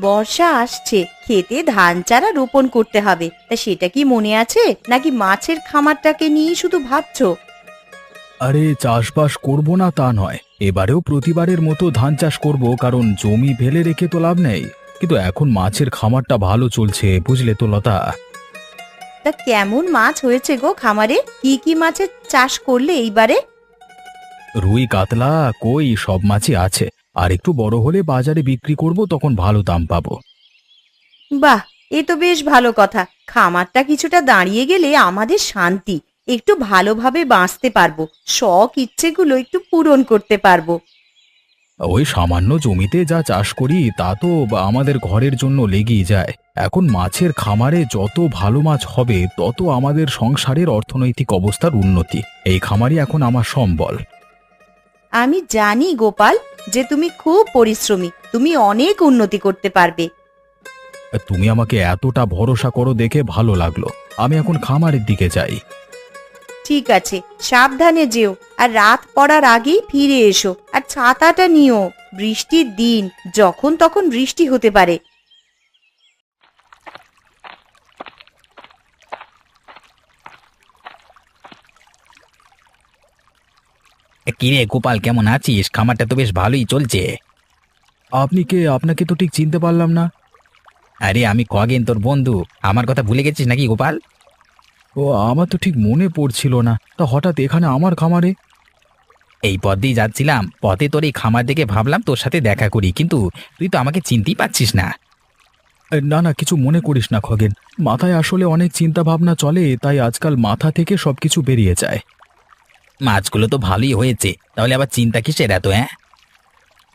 বর্ষা আসছে, খেতে ধান চারা রোপণ করতে হবে, তা সেটা কি মনে আছে নাকি মাছের খামারটাকে নিয়ে শুধু ভাবছো? আরে চাষবাস করব না তা নয়, এবারেও প্রতিবারের মতো ধান চাষ করব, কারণ জমি ফেলে রেখে তো লাভ নেই। কিন্তু এখন মাছের খামারটা ভালো চলছে, বুঝলে তো লতা। তা কেমন মাছ হয়েছে গো খামারে? কি কি মাছের চাষ করলে এইবারে? রুই কাতলা কই সব মাছই আছে। আর একটু বড় হলে বাজারে বিক্রি করব, তখন ভালো দাম পাবো। বাহ, এ তো বেশ ভালো কথা। খামারটা কিছুটা দাঁড়িয়ে গেলে আমাদের শান্তি, একটু ভালোভাবে বাঁচতে পারবো, শখ ইচ্ছেগুলো একটু পূরণ করতে পারবো। ওই সামান্য জমিতে যা চাষ করি তা তো আমাদের ঘরের জন্য লেগেই যায়। এখন মাছের খামারে যত ভালো মাছ হবে তত আমাদের সংসারের অর্থনৈতিক অবস্থার উন্নতি। এই খামারই এখন আমার সম্বল। আমি জানি গোপাল, যে তুমি খুব পরিশ্রমী, তুমি অনেক উন্নতি করতে পারবে। তুমি আমাকে এতটা ভরসা করো দেখে ভালো লাগলো। আমি এখন খামারের দিকে যাই। ঠিক আছে, সাবধানে যেও, আর রাত পড়ার আগেই ফিরে এসো। আর ছাতাটা নিও, বৃষ্টির দিন, যখন তখন বৃষ্টি হতে পারে। কিরে গোপাল, কেমন আছিস? খামারটা তো বেশ ভালোই চলছে। আপনি কে? আপনাকে তো ঠিক চিনতে পারলাম না। আরে আমি খগেন, তোর বন্ধু। আমার কথা ভুলে গেছিস নাকি গোপাল? ও, আমার তো ঠিক মনে পড়ছিল না, তা হঠাৎ এখানে আমার খামারে? এই পথ দিয়ে যাচ্ছিলাম, পথে তোর এই খামার দেখে ভাবলাম তোর সাথে দেখা করি, কিন্তু তুই তো আমাকে চিনতেই পারছিস না। না না, কিছু মনে করিস না খগেন। মাথায় আসলে অনেক চিন্তা ভাবনা চলে, তাই আজকাল মাথা থেকে সবকিছু বেরিয়ে যায়। মাছগুলো তো ভালোই হয়েছে, তাহলে আবার চিন্তা কিসের এত? হ্যাঁ,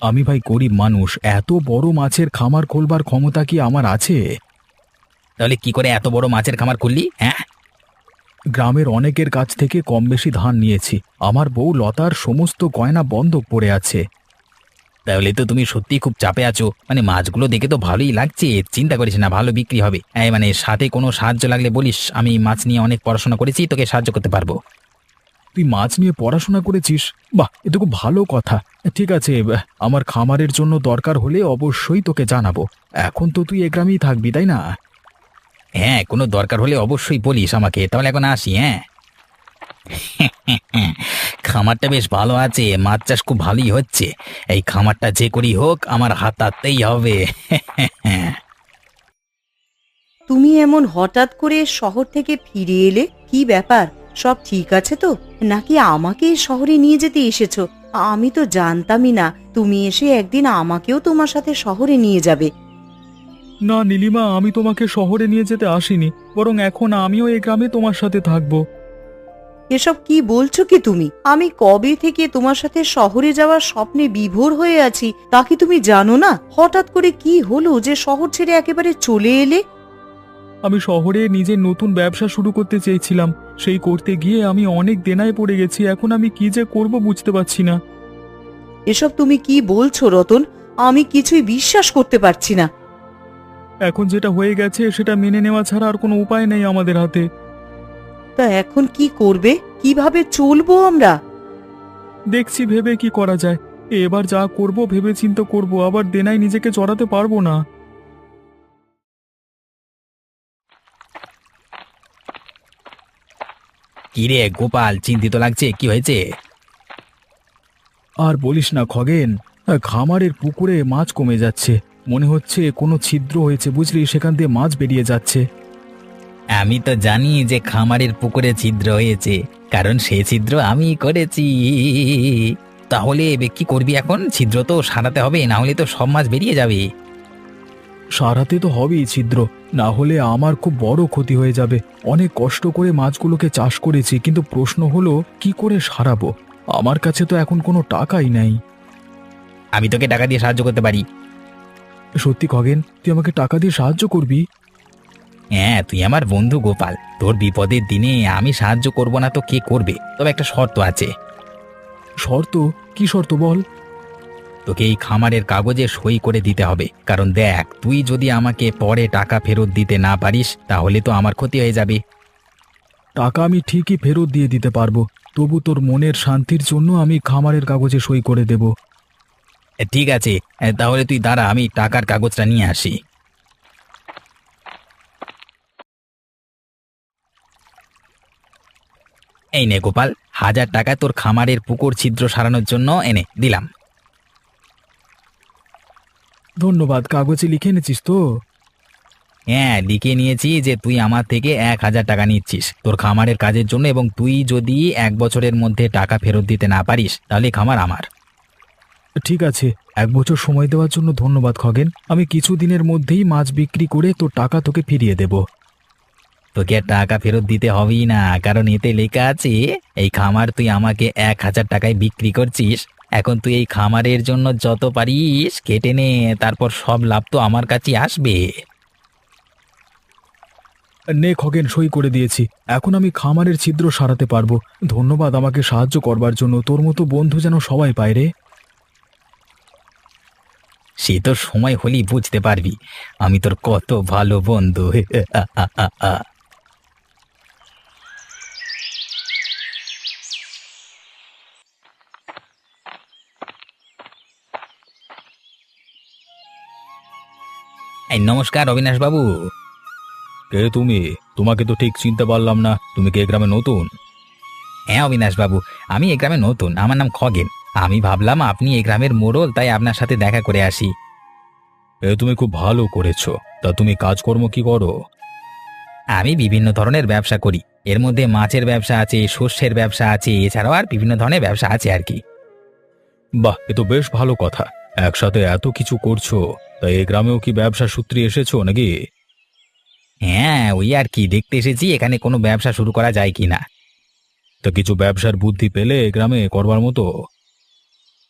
আমি ভাই গরিব মানুষ, এত বড় মাছের খামার খোলবার ক্ষমতা কি আমার আছে? তাহলে কি করে এত বড় মাছের খামার খুললি? হ্যাঁ, গ্রামের অনেকের কাছ থেকে কম বেশি ধান নিয়েছি। আমার বউ লতার সমস্ত গয়না বন্ধক পড়ে আছে। তাহলে তো তুমি সত্যিই খুব চাপে আছো। মানে মাছগুলো দেখে তো ভালোই লাগছে, চিন্তা করিস না, ভালো বিক্রি হবে। মানে সাথে কোনো সাহায্য লাগলে বলিস, আমি মাছ নিয়ে অনেক পড়াশোনা করেছি, তোকে সাহায্য করতে পারবো। তুই মাছ নিয়ে পড়াশোনা করেছিস? বাহ, এ তো খুব ভালো কথা। ঠিক আছে, আমার খামারের জন্য দরকার হলে অবশ্যই তোকে জানাবো। এখন তো তুই এ গ্রামেই থাকবি, তাই না? হ্যাঁ, কোনো দরকার হলে অবশ্যই বলিস আমাকে। তাহলে এখন আসি, হ্যাঁ। খামারটা বেশ ভালো আছে, মাছ চাষ খুব ভালোই হচ্ছে। এই খামারটা যে করি হোক, আমার হাতাতেই হবে। তুমি এমন হঠাৎ করে শহর থেকে ফিরে এলে, কি ব্যাপার? সব ঠিক আছে তো, নাকি আমাকে এই শহরে নিয়ে যেতে এসেছো? আমি তো জানতামই না তুমি এসে একদিন আমাকেও তোমার সাথে শহরে নিয়ে যাবে। না নীলিমা, আমি তোমাকে শহরে নিয়ে যেতে আসিনি, বরং এখন আমিও এই গ্রামে তোমার সাথে থাকবো। এসব কি বলছো কি তুমি? আমি কবে থেকে তোমার সাথে শহরে যাওয়ার স্বপ্নে বিভোর হয়ে আছি, তা কি তুমি জানো না? হঠাৎ করে কি হলো যে শহর ছেড়ে একেবারে চলে এলে? আমি শহরে নিজের নতুন ব্যবসা শুরু করতে চেয়েছিলাম, সেই করতে গিয়ে আমি অনেক দেনায় পড়ে গেছি। এখন আমি কি যে করব বুঝতে পারছি না। এসব তুমি কি বলছো রতন? আমি কিছুই বিশ্বাস করতে পারছি না। এখন যেটা হয়ে গেছে সেটা মেনে নেওয়া ছাড়া আর কোনো উপায় নেই আমাদের হাতে। তা এখন কি করবে? কিভাবে চলবো আমরা? দেখছি ভেবে কি করা যায়। এবার যা করব ভেবে চিন্তে করব, আবার দেনায় নিজেকে জড়াতে পারবো না। কিরে গোপাল, চিন্তিত লাগছে, কি হয়েছে? আর বলিস না খগেন, খামারের পুকুরে মাছ কমে যাচ্ছে। মনে হচ্ছে কোনো ছিদ্র হয়েছে, বুঝলি, সেখান দিয়ে মাছ বেরিয়ে যাচ্ছে। আমি তো জানি যে খামারের পুকুরে ছিদ্র হয়েছে, কারণ সে ছিদ্র আমি করেছি। তাহলে কি করবি এখন? ছিদ্র তো সারাতে হবে, না হলে তো সব মাছ বেরিয়ে যাবে। সারাতে তো হবেই ছিদ্র, না হলে আমার খুব বড় ক্ষতি হয়ে যাবে। অনেক কষ্ট করে মাছগুলোকে চাষ করেছি, কিন্তু প্রশ্ন হলো কি করে সারাবো। আমার কাছে তো এখন কোনো টাকাই নেই। আমি তোকে টাকা দিয়ে সাহায্য করতে পারি। সত্যি খগেন, তুই আমাকে টাকা দিয়ে সাহায্য করবি? হ্যাঁ, তুই আমার বন্ধু গোপাল, তোর বিপদের দিনে আমি সাহায্য করব না তো কে করবে? তবে একটা শর্ত আছে। শর্ত? কি শর্ত বল? তোকে এই খামারের কাগজে সই করে দিতে হবে, কারণ দেখ, তুই যদি আমাকে পরে টাকা ফেরত দিতে না পারিস তাহলে তো আমার ক্ষতি হয়ে যাবে। টাকা আমি ঠিকই ফেরত দিয়ে দিতে পারবো, তবু তোর মনের শান্তির জন্য আমি খামারের কাগজে সই করে দেব। ঠিক আছে, তাহলে তুই দাঁড়া, আমি টাকার কাগজটা নিয়ে আসি। এই নে গোপাল, 1,000 টাকা তোর খামারের পুকুর ছিদ্র সারানোর জন্য এনে দিলাম। ধন্যবাদ। কাগজে লিখে এনেছিস তো? হ্যাঁ, লিখে নিয়েছি যে তুই আমার থেকে 1,000 টাকা নিচ্ছিস তোর খামারের কাজের জন্য, এবং তুই যদি 1 বছরের মধ্যে টাকা ফেরত দিতে না পারিস তাহলে খামার আমার। ঠিক আছে, 1 বছর সময় দেওয়ার জন্য ধন্যবাদ খগেন। আমি কিছু দিনের মধ্যেই মাছ বিক্রি করে তোর টাকা তোকে ফিরিয়ে দেব। তোকে আর টাকা ফেরত দিতে হবেই না, কারণ এতে লেখা আছে এই খামার তুই আমাকে 1,000 টাকায় বিক্রি করছিস। এখন তুই এই খামারের জন্য যত পারিস কেটে নে, তারপর সব লাভ তো আমার কাছেই আসবে। নে খগেন, সই করে দিয়েছি। এখন আমি খামারের ছিদ্র সারাতে পারবো। ধন্যবাদ আমাকে সাহায্য করবার জন্য। তোর মতো বন্ধু যেন সবাই পায় রে। সে তোর সময় হলেই বুঝতে পারবি আমি তোর কত ভালো বন্ধু। এই নমস্কার অবিনাশ বাবু। কে তুমি? তোমাকে তো ঠিক চিনতে পারলাম না। তুমি কি এই গ্রামে নতুন? হ্যাঁ অবিনাশ বাবু, আমি এই গ্রামে নতুন, আমার নাম খগেন। আমি ভাবলাম আপনি এই গ্রামের মোড়ল, তাই আপনার সাথে দেখা করে আসি। তুমি খুব ভালো করেছো। তা তুমি কাজকর্ম কি করো? আমি বিভিন্ন ধরনের ব্যবসা করি, এর মধ্যে মাছের ব্যবসা আছে, শস্যের ব্যবসা আছে, এছাড়াও আর বিভিন্ন ধরনের ব্যবসা আছে আর কি। বাহ, এ তো বেশ ভালো কথা। একসাথে এত কিছু করছো। তা এই গ্রামেও কি ব্যবসা সূত্রে এসেছো নাকি? হ্যাঁ, ওই আর কি দেখতে এসেছি এখানে কোনো ব্যবসা শুরু করা যায় কি না। তা কিছু ব্যবসার বুদ্ধি পেলে এ গ্রামে করবার মতো?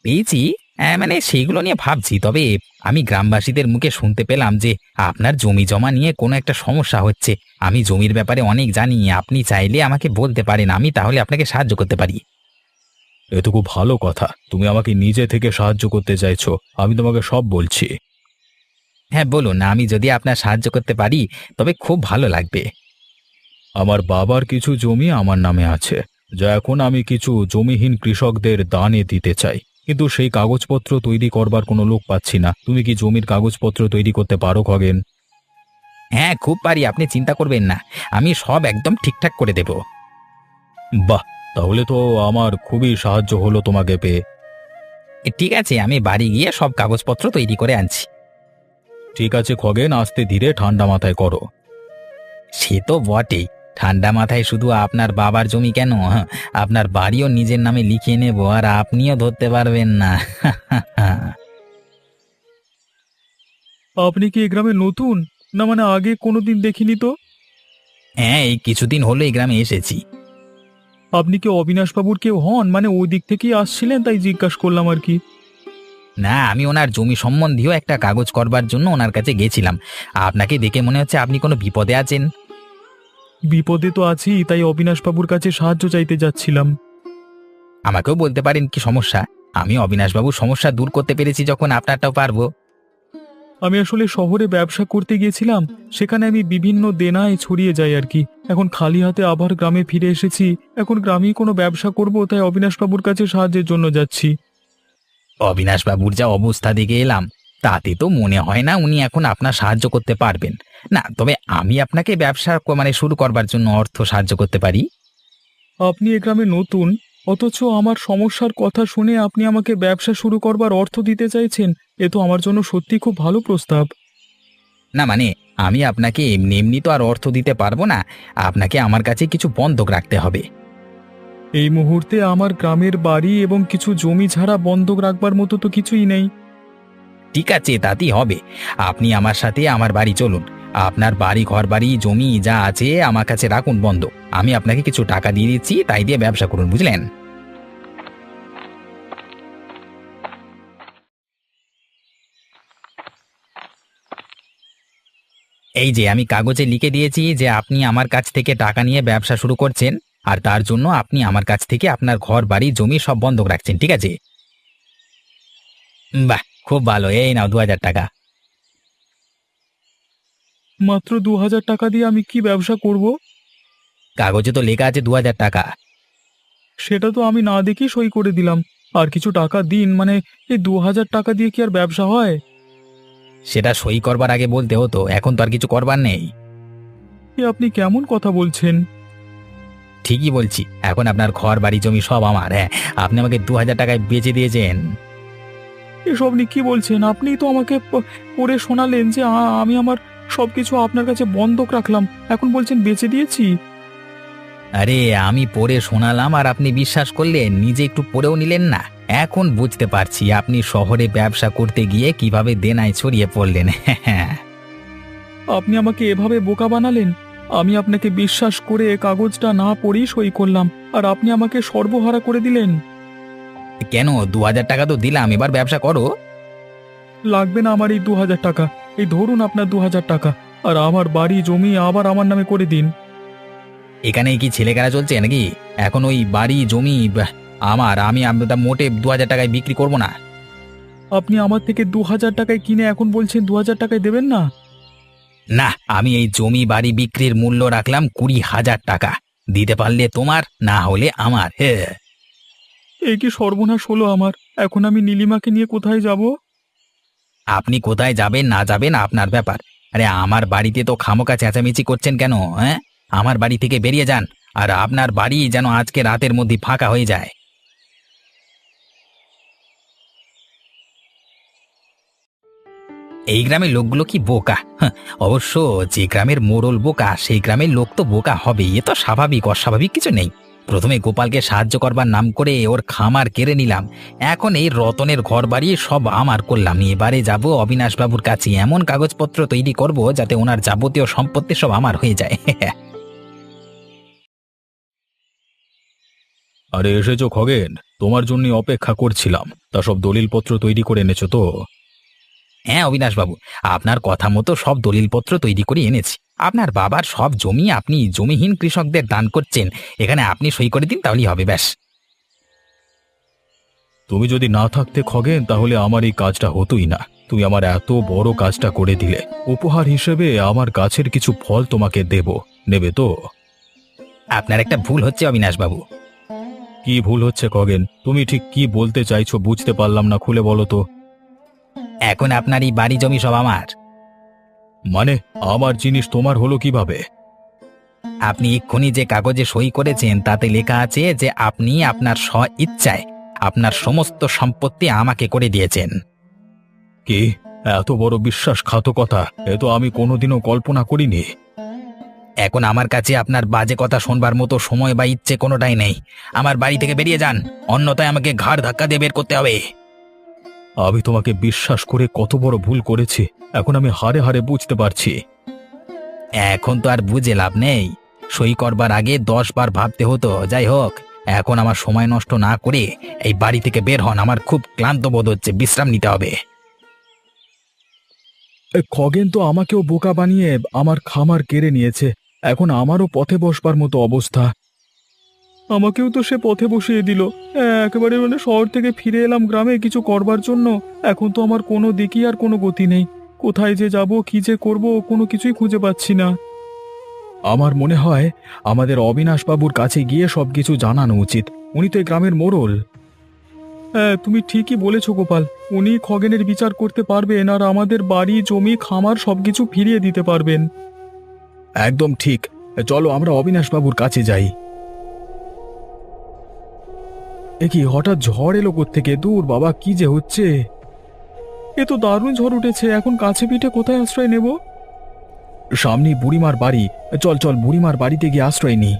পেয়েছি, মানে সেইগুলো নিয়ে ভাবছি। তবে আমি গ্রামবাসীদের মুখে শুনতে পেলাম যে আপনার জমি জমা নিয়ে কোনো একটা সমস্যা হচ্ছে। আমি জমির ব্যাপারে অনেক জানি, আপনি চাইলে আমাকে বলতে পারেন, আমি তাহলে আপনাকে সাহায্য করতে পারি। এ তো খুব ভালো কথা। তুমি আমাকে নিজে থেকে সাহায্য করতে চাইছো। আমি তোমাকে সব বলছি। হ্যাঁ বলুন, আমি যদি আপনার সাহায্য করতে পারি তবে খুব ভালো লাগবে। আমার বাবার কিছু জমি আমার নামে আছে, যা এখন আমি কিছু জমিহীন কৃষকদের দানে দিতে চাই। কিন্তু সেই কাগজপত্র তৈরি করবার কোনো লোক পাচ্ছি না। তুমি কি জমির কাগজপত্র তৈরি করতে পারো খগেন? হ্যাঁ খুব পারি, আপনি চিন্তা করবেন না, আমি সব একদম ঠিকঠাক করে দেব। বাহ, তাহলে তো আমার খুবই সাহায্য হলো তোমাকে পেয়ে। ঠিক আছে, আমি বাড়ি গিয়ে সব কাগজপত্র তৈরি করে আনছি। ঠিক আছে খগেন, আস্তে ধীরে ঠান্ডা মাথায় করো। সে তো বটেই, ঠান্ডা মাথায় শুধু আপনার বাবার জমি কেন, হ্যাঁ, আপনার বাড়িও নিজের নামে লিখিয়ে নেব, আর আপনিও ধরতে পারবেন না। আপনি কি এই গ্রামে নতুন? না মানে আগে কোনোদিন দেখিনি তো। হ্যাঁ, এই কিছুদিন হলো এই গ্রামে এসেছি। আপনি কি অবিনাশবাবুর কেউ হন? মানে ওই দিক থেকেই আসছিলেন, তাই জিজ্ঞাসা করলাম আর কি। না, আমি ওনার জমি সম্বন্ধীয় একটা কাগজ করবার জন্য ওনার কাছে গেছিলাম। আপনাকে দেখে মনে হচ্ছে আপনি কোনো বিপদে আছেন। বিপদে তো আছি, তাই অবিনাশবাবুর কাছে সাহায্য চাইতে যাচ্ছিলাম। আমাকেও বলতে পারেন কি সমস্যা, আমি অবিনাশবাবুর সমস্যা দূর করতে পেরেছি যখন আপনারটাও পারবো। আমি আসলে শহরে ব্যবসা করতে গিয়েছিলাম, সেখানে আমি বিভিন্ন দেনায় ছড়িয়ে যাই আর কি। এখন খালি হাতে আবার গ্রামে ফিরে এসেছি। এখন গ্রামেই কোনো ব্যবসা করব, তাই অবিনাশবাবুর কাছে সাহায্যের জন্য যাচ্ছি। অবিনাশবাবুর যা অবস্থা দেখে এলাম, তাতে তো মনে হয় না উনি এখন আপনার সাহায্য করতে পারবেন। না, তবে আমি আপনাকে ব্যবসা মানে শুরু করবার জন্য অর্থ সাহায্য করতে পারি। আপনি এ গ্রামে নতুন, অথচ আমার সমস্যার কথা শুনে আপনি আমাকে ব্যবসা শুরু করবার অর্থ দিতে চাইছেন। এ তো আমার জন্য সত্যি খুব ভালো প্রস্তাব। না মানে, আমি আপনাকে এমনি এমনি তো আর অর্থ দিতে পারবো না, আপনাকে আমার কাছে কিছু বন্ধক রাখতে হবে। এই মুহূর্তে আমার গ্রামের বাড়ি এবং কিছু জমি ছাড়া বন্ধক রাখবার মতো তো কিছুই নেই। ঠিক আছে, তাতেই হবে। আপনি আমার সাথে আমার বাড়ি চলুন, আপনার বাড়ি ঘর বাড়ি জমি যা আছে আমার কাছে রাখুন বন্ধক। আমি আপনাকে কিছু টাকা দিয়ে দিচ্ছি, তাই দিয়ে ব্যবসা করুন, বুঝলেন? এই যে আমি কাগজে লিখে দিয়েছি যে আপনি আমার কাছ থেকে টাকা নিয়ে ব্যবসা শুরু করছেন, আর তার জন্য আপনি আমার কাছ থেকে আপনার ঘর বাড়ি জমি সব বন্ধক রাখছেন, ঠিক আছে? বাহ, খুব ভালো, এই নাও 2,000 টাকা। মাত্র 2,000 টাকা দিয়ে আমি কি ব্যবসা করব? কাগজে তো লেখা আছে 2,000 টাকা। সেটা তো আমি না দেখেই সই করে দিলাম। আর কিছু টাকা দিন, মানে এই 2000 টাকা দিয়ে কি আর ব্যবসা হয়? সেটা সই করবার আগে বলতে হতো, এখন তো আর কিছু করবার নেই। এ আপনি কেমন কথা বলছেন? ঠিকই বলছি, এখন আপনার ঘর বাড়ি জমি সব আমার। হ্যাঁ, আপনি আমাকে 2000 টাকায় বেচে দিয়েছেন। এসব আপনি কি বলছেন? আপনিই তো আমাকে পড়ে শোনালেন যে আমি আমার সবকিছু আপনার কাছে বন্ধক রাখলাম, এখন বলছেন বেচে দিয়েছি। আরে আমি পড়ে শোনালাম আর আপনি বিশ্বাস করলেন, নিজে একটু পড়েও নিলেন না। এখন বুঝতে পারছি আপনি শহরে ব্যবসা করতে গিয়ে কিভাবে দেনায় ছড়িয়ে পড়লেন। হ্যাঁ, আপনি আমাকে এভাবে বোকা বানালেন। আমি আপনাকে বিশ্বাস করে কাগজটা না পড়েই সই করলাম, আর আপনি আমাকে সর্বহারা করে দিলেন। কেন? 2000 টাকা তো দিলাম, এবার ব্যবসা করো। লাগবে না আমার এই 2000 টাকা। এই ধরুন আপনার 2000 টাকা, আর আমার বাড়ি জমি আবার আমার নামে করে দিন। এখানে কি ছেলে খেলা চলছে নাকি? এখন ওই বাড়ি জমি আমার, আমি তা মোটে 2000 টাকায় বিক্রি করব না। আপনি আমার থেকে 2000 টাকায় কিনে এখন বলছেন 2000 টাকায় দেবেন না? না, আমি এই জমি বাড়ি বিক্রির মূল্য রাখলাম 20,000 টাকা। দিতে পারলে তোমার, না হলে আমার। হ্যাঁ, এই কি সর্বনাশ হলো আমার! এখন আমি নীলিমাকে নিয়ে কোথায় যাব? আপনি কোথায় যাবেন না যাবেন আপনার ব্যাপার। আরে আমার বাড়িতে তো খামোকা চেঁচামেচি করছেন কেন? হ্যাঁ, আমার বাড়ি থেকে বেরিয়ে যান, আর আপনার বাড়ি যেন আজকে রাতের মধ্যে ফাঁকা হয়ে যায়। এই গ্রামের লোকগুলো কি বোকা! হাহ, অবশ্য যে গ্রামের মোড়ল বোকা সেই গ্রামের লোক তো বোকা হবেই, এ তো স্বাভাবিক, অস্বাভাবিক কিছু নেই। প্রথমে গোপালকে সাহায্য করবার নাম করে ওর খামার কেড়ে নিলাম, এখন এই রতনের ঘর বাড়ি সব আমার করলাম। এবারে যাব অবিনাশবাবুর কাছে, এমন কাগজপত্র তৈরি করব যাতে ওনার যাবতীয় সম্পত্তি সব আমার হয়ে যায়। আরে এসেছো খগেন, তোমার জন্য অপেক্ষা করছিলাম। তা সব দলিলপত্র তৈরি করে এনেছো তো? হ্যাঁ অবিনাশবাবু, আপনার কথা মতো সব দলিলপত্র তৈরি করে এনেছি। আপনার বাবার সব জমি আপনি জমিহীন কৃষকদের দান করছেন, এখানে আপনি সই করে দিন তাহলেই হবে, ব্যাস। তুমি যদি না থাকতে খগেন, তাহলে আমার এই কাজটা হতোই না। তুমি আমার এত বড় কাজটা করে দিলে। উপহার হিসেবে আমার গাছের কিছু ফল তোমাকে দেব, নেবে তো? আপনার একটা ভুল হচ্ছে অবিনাশবাবু। কি ভুল হচ্ছে খগেন? তুমি ঠিক কি বলতে চাইছো বুঝতে পারলাম না, খুলে বলো তো। এখন আপনার এই বাড়ি জমি সব আমার। মানে আমার জিনিস তোমার হলো কিভাবে? আপনি এক্ষুনি যে কাগজে সই করেছেন তাতে লেখা আছে যে আপনি আপনার স্ব ইচ্ছায় আপনার সমস্ত সম্পত্তি আমাকে করে দিয়েছেন। কি? এত বড় বিশ্বাসঘাতকতা এ তো আমি কোনোদিনও কল্পনা করিনি। এখন আমার কাছে আপনার বাজে কথা শোনবার মতো সময় বা ইচ্ছে কোনোটাই নেই। আমার বাড়ি থেকে বেরিয়ে যান, অন্যথায় আমাকে ঘাড় ধাক্কা দিয়ে বের করতে হবে। আমি তোমাকে বিশ্বাস করে কত বড় ভুল করেছি, এখন আমি হাড়ে হাড়ে বুঝতে পারছি। এখন তো আর বুঝে লাভ নেই, সই করবার আগে 10 বার ভাবতে হতো। যাই হোক, এখন আমার সময় নষ্ট না করে এই বাড়ি থেকে বের হন, আমার খুব ক্লান্ত বোধ হচ্ছে, বিশ্রাম নিতে হবে। খগেন তো আমাকেও বোকা বানিয়ে আমার খামার কেড়ে নিয়েছে, এখন আমারও পথে বসবার মতো অবস্থা। আমাকেও তো সে পথে বসিয়ে দিল। একেবারে মানে শহর থেকে ফিরে এলাম গ্রামে কিছু করবার জন্য। এখন তো আমার কোনো দিকই আর কোনো গতি নেই। কোথায় যে যাব, কি যে করব, কোনো কিছুই খুঁজে পাচ্ছি না। আমার মনে হয় আমাদের অবিনাশবাবুর কাছে গিয়ে সবকিছু জানানো উচিত। উনি তো এই গ্রামের মোড়ল। হ্যাঁ, তুমি ঠিকই বলেছ গোপাল। উনি খগেনের বিচার করতে পারবেন, আর আমাদের বাড়ি জমি খামার সবকিছু ফিরিয়ে দিতে পারবেন। একদম ঠিক। চলো আমরা অবিনাশবাবুর কাছে যাই। এ কি হঠাৎ ঝড় এলো কোত্থেকে? দূর বাবা, কি যে হচ্ছে! এ তো দারুণ ঝড় উঠেছে, এখন কাছে পিঠে কোথায় আশ্রয় নেব? সামনে বুড়িমার বাড়ি। চল চল, বুড়িমার বাড়িতে গিয়ে আশ্রয় নিই।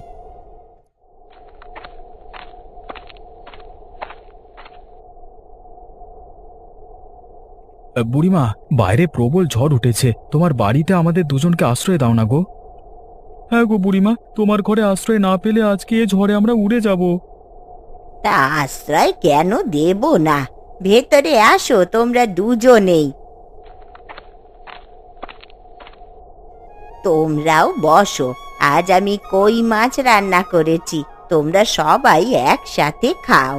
বুড়িমা, বাইরে প্রবল ঝড় উঠেছে, তোমার বাড়িতে আমাদের দুজনকে আশ্রয় দাও না গো। হ্যাঁ গো বুড়িমা, তোমার ঘরে আশ্রয় না পেলে আজকে এ ঝড়ে আমরা উড়ে যাব। তা আশ্রয় কেন দেব না? ভেতরে আসো তোমরা দুজনেই। তোমরাও বসো, আজ আমি কই মাছ রান্না করেছি, তোমরা সবাই একসাথে খাও।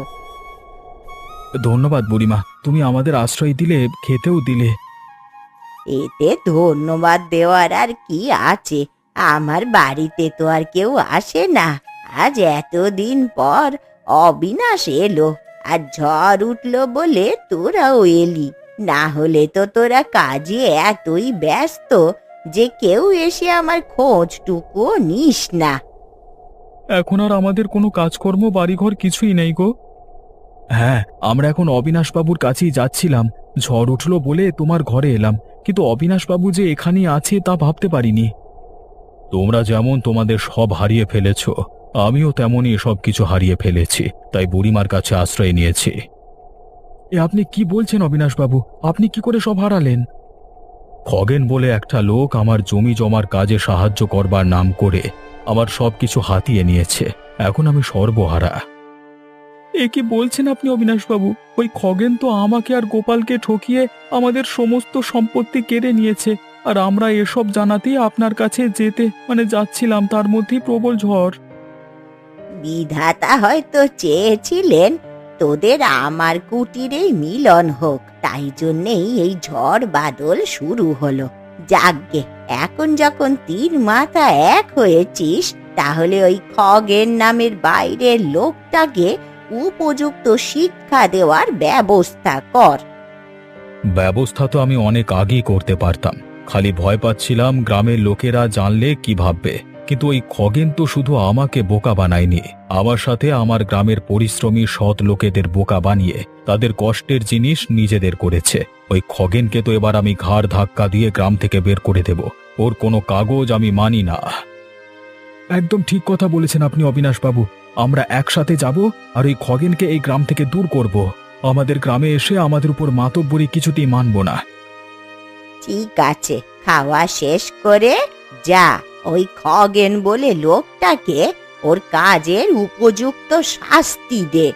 ধন্যবাদ বুড়িমা, তুমি আমাদের আশ্রয় দিলে, খেতেও দিলে। এতে ধন্যবাদ দেওয়ার আর কি আছে? আমার বাড়িতে তো আর কেউ আসে না, আজ এতদিন পর অবিনাশ এলো, আর ঝড় উঠলো বলে তোরাও এলি, না হলে তো তোরা কাজে এতই ব্যস্ত যে কেউ এসে আমার খোঁজটুকুও নিস না। এখন আর আমাদের কোনো কাজকর্ম বাড়িঘর কিছুই নেই গো। হ্যাঁ, আমরা এখন অবিনাশবাবুর কাছেই যাচ্ছিলাম। ঝড় উঠলো বলে তোমার ঘরে এলাম, কিন্তু অবিনাশবাবু যে এখানেই আছে তা ভাবতে পারিনি। তোমরা যেমন তোমাদের সব হারিয়ে ফেলেছ, আমিও তেমনই সব কিছু হারিয়ে ফেলেছি, তাই বুড়িমার কাছে আশ্রয় নিয়েছি। এ আপনি কি বলছেন অবিনাশবাবু? আপনি কি করে সব হারালেন? খগেন বলে একটা লোক আমার জমি জমার কাজে সাহায্য করবার নাম করে আমার সবকিছু হাতিয়ে নিয়েছে। এখন আমি সর্বহারা। এ কি বলছেন আপনি অবিনাশবাবু? ওই খগেন তো আমাকে আর গোপালকে ঠকিয়ে আমাদের সমস্ত সম্পত্তি কেড়ে নিয়েছে, আর আমরা এসব জানাতেই আপনার কাছে যাচ্ছিলাম, তার মধ্যেই প্রবল ঝড়। বিধাতা হয়তো চেয়েছিলেন তোদের আমার কুটিরেই মিলন হোক, তাই জন্যেই এই ঝড় বাদল শুরু হলো। যাকগে, এখন যখন তিন মাথা এক হয়েছিস, তাহলে ওই খগেন নামের বাইরের লোকটাকে উপযুক্ত শিক্ষা দেওয়ার ব্যবস্থা কর। ব্যবস্থা তো আমি অনেক আগেই করতে পারতাম, খালি ভয় পাচ্ছিলাম গ্রামের লোকেরা জানলে কি ভাববে। কিন্তু ওই খগেন তো শুধু আমাকে বোকা বানায়নি, আমার সাথে আমার গ্রামের পরিশ্রমী সৎ লোকেদের বোকা বানিয়ে তাদের কষ্টের জিনিস নিজেদের করেছে। ওই খগেনকে তো এবার আমি ঘাড় ধাক্কা দিয়ে গ্রাম থেকে বের করে দেব। ওর কোনো কাগজ আমি মানি না। একদম ঠিক কথা বলেছেন আপনি অবিনাশবাবু। আমরা একসাথে যাব আর ওই খগেনকে এই গ্রাম থেকে দূর করব। আমাদের গ্রামে এসে আমাদের উপর মাতব্বরি কিছুতেই মানব না। ঠিক আছে, খাওয়া শেষ করে যা ওই খগেন বলে লোকটাকে ওর কাজের উপযুক্ত শাস্তি দে।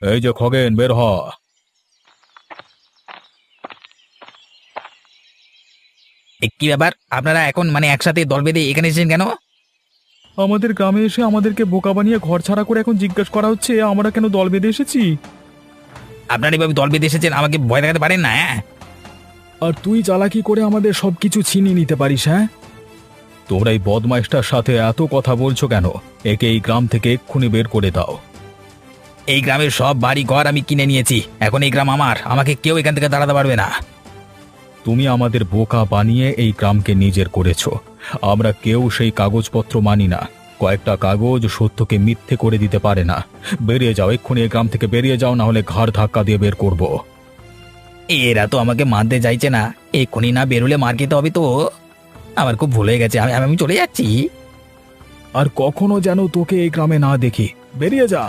এই যে খগেন, বের হ। কি ব্যাপার, আপনারা এখন একসাথে দল বেঁধে এখানে এসেছেন কেন? আমাদের গ্রামে এসে আমাদেরকে বোকা বানিয়ে ঘর ছাড়া করে এখন জিজ্ঞেস করা হচ্ছে আমরা কেন দল বেঁধে এসেছি। আপনারা এভাবে দল বেঁধে এসেছেন, আমাকে ভয় দেখাতে পারেন না? হ্যাঁ, আর তুই চালাকি করে আমাদের সবকিছু ছিনিয়ে নিতে পারিস? হ্যাঁ, তোমরা এই বদমাইশটার সাথে এত কথা বলছো কেন? একে এই গ্রাম থেকে এক্ষুনি বের করে দাও। এই গ্রামের সব বাড়ি ঘর আমি কিনে নিয়েছি, এখন এই গ্রাম আমার, আমাকে কেউ এখান থেকে দাঁড়াতে পারবে না। তুমি আমাদের বোকা বানিয়ে এই গ্রামকে নিজের করেছো। আমরা কেউ সেই কাগজপত্র মানি না। কয়েকটা কাগজ সত্যকে মিথ্যে করে দিতে পারে না। বেরিয়ে যাও, এক্ষুনি এই গ্রাম থেকে বেরিয়ে যাও, না হলে ঘাড় ধাক্কা দিয়ে বের করব। এরা তো আমাকে মানতে চাইছে না, এক্ষুনি না বেরোলে মার খেতে হবে তো। আমার খুব ভুল হয়ে গেছে, আমি চলে যাচ্ছি। আর কখনো যেন তোকে এই গ্রামে না দেখি। বেরিয়ে যা।